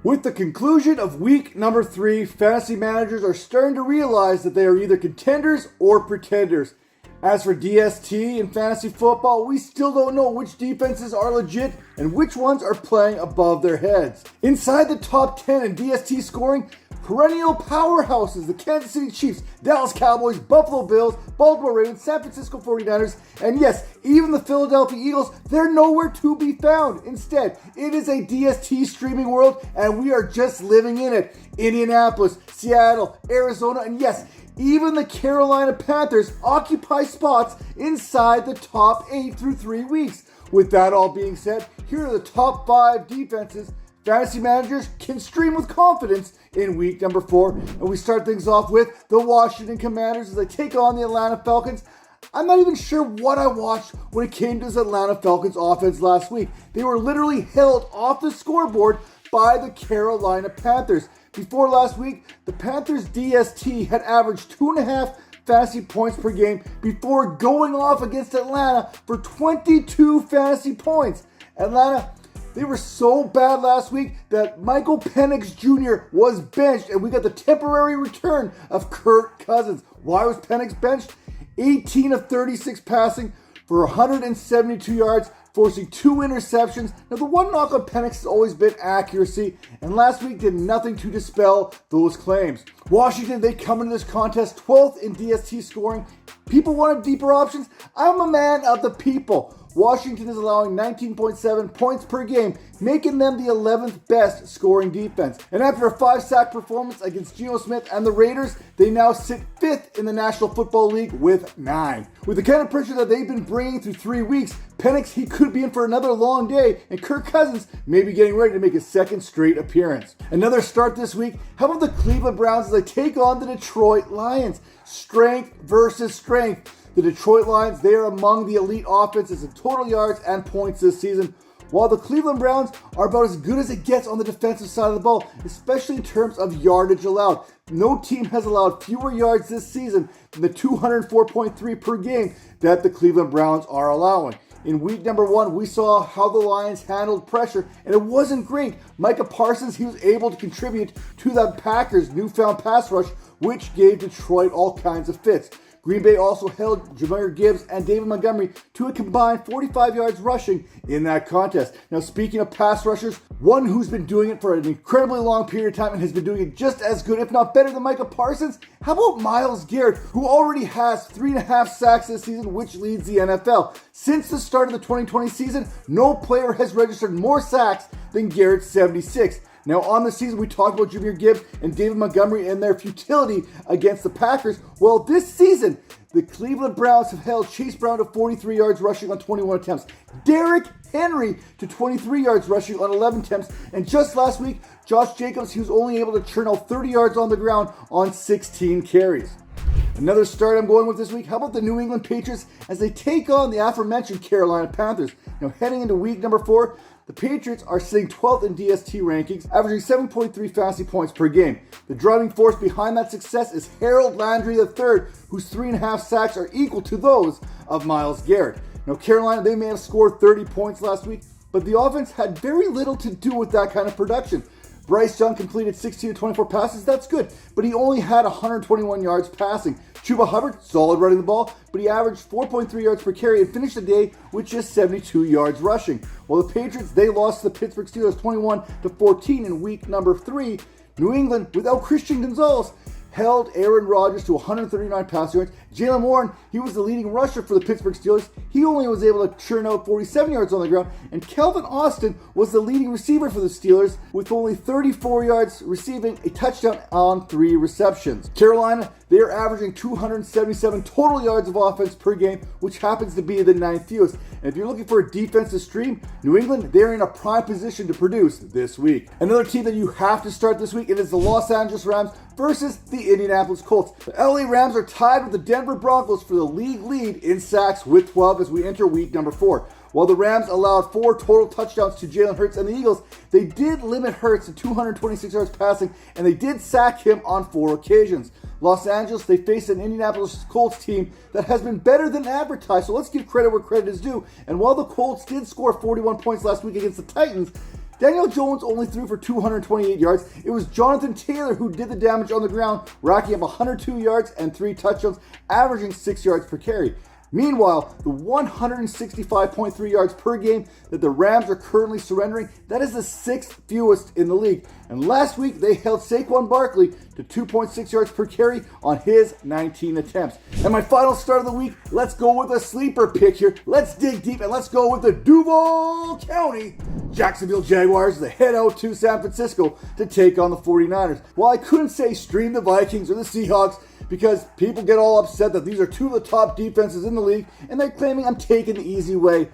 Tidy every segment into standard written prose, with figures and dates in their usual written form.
With the conclusion of week number 3, fantasy managers are starting to realize that they are either contenders or pretenders. As for DST in fantasy football, we still don't know which defenses are legit and which ones are playing above their heads. Inside the top 10 in DST scoring, perennial powerhouses, the Kansas City Chiefs, Dallas Cowboys, Buffalo Bills, Baltimore Ravens, San Francisco 49ers, and yes, even the Philadelphia Eagles, they're nowhere to be found. Instead, it is a DST streaming world, and we are just living in it. Indianapolis, Seattle, Arizona, and yes, even the Carolina Panthers occupy spots inside the top 8 through 3 weeks. With that all being said, here are the top 5 defenses fantasy managers can stream with confidence in week number 4. And we start things off with the Washington Commanders as they take on the Atlanta Falcons. I'm not even sure what I watched when it came to this Atlanta Falcons offense last week. They were literally held off the scoreboard by the Carolina Panthers. Before last week, the Panthers DST had averaged 2.5 fantasy points per game before going off against Atlanta for 22 fantasy points. Atlanta, they were so bad last week that Michael Penix Jr. was benched, and we got the temporary return of Kirk Cousins. Why was Penix benched? 18 of 36 passing for 172 yards, forcing 2 interceptions. Now, the one knock on Penix has always been accuracy, and last week did nothing to dispel those claims. Washington, they come into this contest 12th in DST scoring. People wanted deeper options. I'm a man of the people. Washington is allowing 19.7 points per game, making them the 11th best scoring defense. And after a 5-sack performance against Geno Smith and the Raiders, they now sit 5th in the National Football League with 9. With the kind of pressure that they've been bringing through 3 weeks, Penix, he could be in for another long day, and Kirk Cousins may be getting ready to make his 2nd straight appearance. Another start this week. How about the Cleveland Browns as they take on the Detroit Lions? Strength versus strength. The Detroit Lions, they are among the elite offenses in total yards and points this season, while the Cleveland Browns are about as good as it gets on the defensive side of the ball, especially in terms of yardage allowed. No team has allowed fewer yards this season than the 204.3 per game that the Cleveland Browns are allowing. In week number 1, we saw how the Lions handled pressure, and it wasn't great. Micah Parsons, he was able to contribute to the Packers' newfound pass rush, which gave Detroit all kinds of fits. Green Bay also held Jahmyr Gibbs and David Montgomery to a combined 45 yards rushing in that contest. Now, speaking of pass rushers, one who's been doing it for an incredibly long period of time and has been doing it just as good, if not better than Micah Parsons, how about Myles Garrett, who already has 3.5 sacks this season, which leads the NFL. Since the start of the 2020 season, no player has registered more sacks than Garrett's 76. Now, on the season, we talked about Jahmyr Gibbs and David Montgomery and their futility against the Packers. Well, this season, the Cleveland Browns have held Chase Brown to 43 yards rushing on 21 attempts, Derrick Henry to 23 yards rushing on 11 attempts, and just last week, Josh Jacobs, he was only able to churn out 30 yards on the ground on 16 carries. Another start I'm going with this week. How about the New England Patriots as they take on the aforementioned Carolina Panthers? Now, heading into week number 4, the Patriots are sitting 12th in DST rankings, averaging 7.3 fantasy points per game. The driving force behind that success is Harold Landry III, whose 3.5 sacks are equal to those of Myles Garrett. Now, Carolina, they may have scored 30 points last week, but the offense had very little to do with that kind of production. Bryce Young completed 16 to 24 passes, that's good, but he only had 121 yards passing. Chuba Hubbard, solid running the ball, but he averaged 4.3 yards per carry and finished the day with just 72 yards rushing. While the Patriots, they lost to the Pittsburgh Steelers 21 to 14 in week number 3. New England, without Christian Gonzalez, held Aaron Rodgers to 139 pass yards. Jaylen Warren, he was the leading rusher for the Pittsburgh Steelers. He only was able to churn out 47 yards on the ground. And Calvin Austin was the leading receiver for the Steelers with only 34 yards, receiving a touchdown on 3 receptions. Carolina, they are averaging 277 total yards of offense per game, which happens to be the 9th fewest. And if you're looking for a defensive stream, New England, they're in a prime position to produce this week. Another team that you have to start this week, it is the Los Angeles Rams versus the Indianapolis Colts. The LA Rams are tied with the Denver Broncos for the league lead in sacks with 12 as we enter week number 4. While the Rams allowed 4 total touchdowns to Jalen Hurts and the Eagles, they did limit Hurts to 226 yards passing, and they did sack him on 4 occasions. Los Angeles, they face an Indianapolis Colts team that has been better than advertised, so let's give credit where credit is due. And while the Colts did score 41 points last week against the Titans, Daniel Jones only threw for 228 yards. It was Jonathan Taylor who did the damage on the ground, racking up 102 yards and 3 touchdowns, averaging 6 yards per carry. Meanwhile, the 165.3 yards per game that the Rams are currently surrendering, that is the 6th fewest in the league. And last week, they held Saquon Barkley to 2.6 yards per carry on his 19 attempts. And my final start of the week, let's go with a sleeper pick here. Let's dig deep and let's go with the Duval County Jacksonville Jaguars. They head out to San Francisco to take on the 49ers. While I couldn't say stream the Vikings or the Seahawks, because people get all upset that these are two of the top defenses in the league, and they're claiming I'm taking the easy way.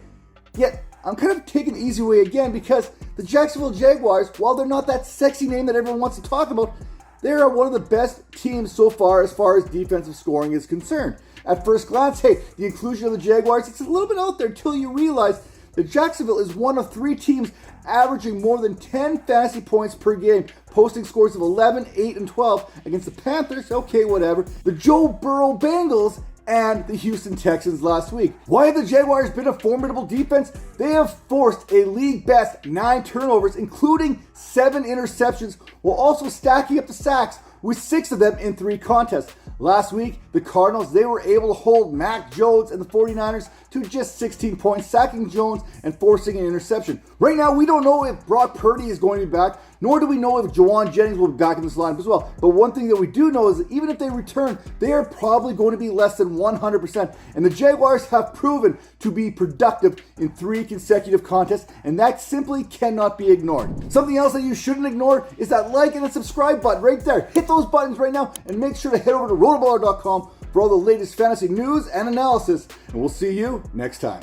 Yet, I'm kind of taking the easy way again because the Jacksonville Jaguars, while they're not that sexy name that everyone wants to talk about, they are one of the best teams so far as defensive scoring is concerned. At first glance, hey, the inclusion of the Jaguars, it's a little bit out there until you realize that Jacksonville is one of 3 teams averaging more than 10 fantasy points per game, posting scores of 11, 8, and 12 against the Panthers, okay, whatever, the Joe Burrow Bengals, and the Houston Texans last week. Why have the Jaguars been a formidable defense? They have forced a league best 9 turnovers, including 7 interceptions, while also stacking up the sacks with 6 of them in 3 contests. Last week, the Cardinals, they were able to hold Mac Jones and the 49ers to just 16 points, sacking Jones and forcing an interception. Right now, we don't know if Brock Purdy is going to be back, nor do we know if Jawan Jennings will be back in this lineup as well. But one thing that we do know is that even if they return, they are probably going to be less than 100%. And the Jaguars have proven to be productive in 3 consecutive contests, and that simply cannot be ignored. Something else that you shouldn't ignore is that like and subscribe button right there. Hit those buttons right now, and make sure to head over to RotoBaller.com for all the latest fantasy news and analysis. And we'll see you next time.